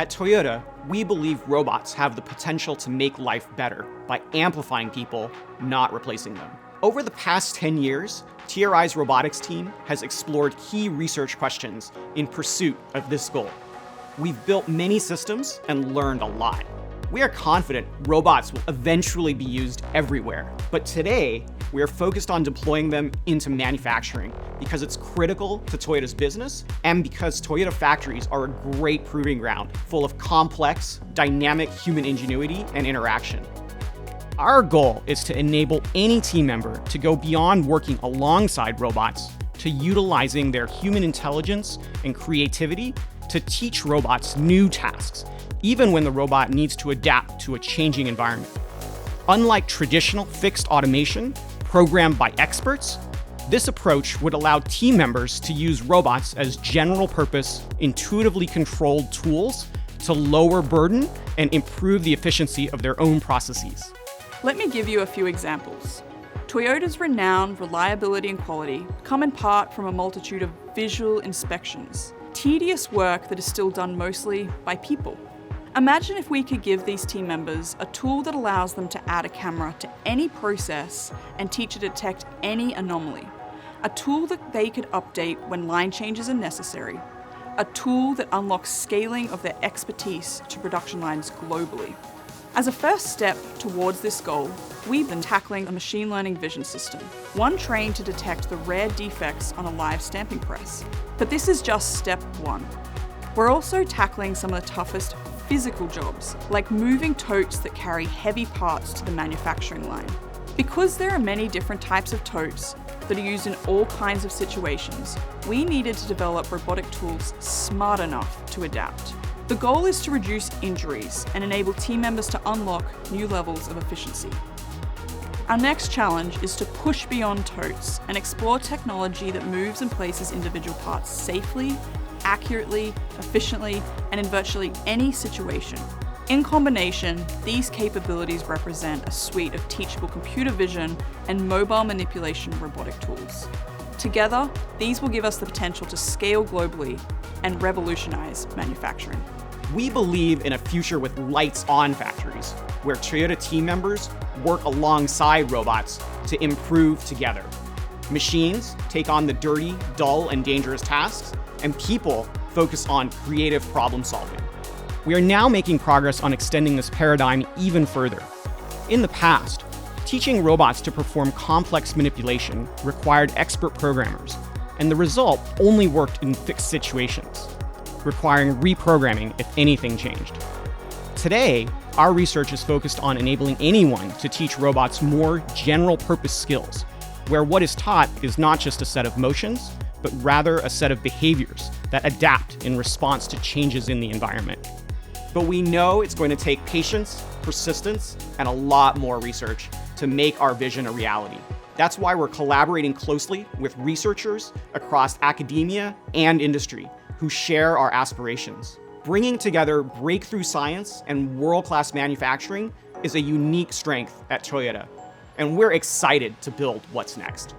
At Toyota, we believe robots have the potential to make life better by amplifying people, not replacing them. Over the past 10 years, TRI's robotics team has explored key research questions in pursuit of this goal. We've built many systems and learned a lot. We are confident robots will eventually be used everywhere, but today, we are focused on deploying them into manufacturing because it's critical to Toyota's business and because Toyota factories are a great proving ground full of complex, dynamic human ingenuity and interaction. Our goal is to enable any team member to go beyond working alongside robots to utilizing their human intelligence and creativity to teach robots new tasks, even when the robot needs to adapt to a changing environment. Unlike traditional fixed automation programmed by experts, this approach would allow team members to use robots as general-purpose, intuitively controlled tools to lower burden and improve the efficiency of their own processes. Let me give you a few examples. Toyota's renowned reliability and quality come in part from a multitude of visual inspections, tedious work that is still done mostly by people. Imagine if we could give these team members a tool that allows them to add a camera to any process and teach it to detect any anomaly. A tool that they could update when line changes are necessary. A tool that unlocks scaling of their expertise to production lines globally. As a first step towards this goal, we've been tackling a machine learning vision system, one trained to detect the rare defects on a live stamping press. But this is just step one. We're also tackling some of the toughest physical jobs, like moving totes that carry heavy parts to the manufacturing line. Because there are many different types of totes that are used in all kinds of situations, we needed to develop robotic tools smart enough to adapt. The goal is to reduce injuries and enable team members to unlock new levels of efficiency. Our next challenge is to push beyond totes and explore technology that moves and places individual parts safely, accurately, efficiently, and in virtually any situation. In combination, these capabilities represent a suite of teachable computer vision and mobile manipulation robotic tools. Together, these will give us the potential to scale globally and revolutionize manufacturing. We believe in a future with lights-on factories, where Toyota team members work alongside robots to improve together. Machines take on the dirty, dull, and dangerous tasks, and people focus on creative problem solving. We are now making progress on extending this paradigm even further. In the past, teaching robots to perform complex manipulation required expert programmers, and the result only worked in fixed situations, requiring reprogramming if anything changed. Today, our research is focused on enabling anyone to teach robots more general-purpose skills, where what is taught is not just a set of motions, but rather a set of behaviors that adapt in response to changes in the environment. But we know it's going to take patience, persistence, and a lot more research to make our vision a reality. That's why we're collaborating closely with researchers across academia and industry who share our aspirations. Bringing together breakthrough science and world-class manufacturing is a unique strength at Toyota, and we're excited to build what's next.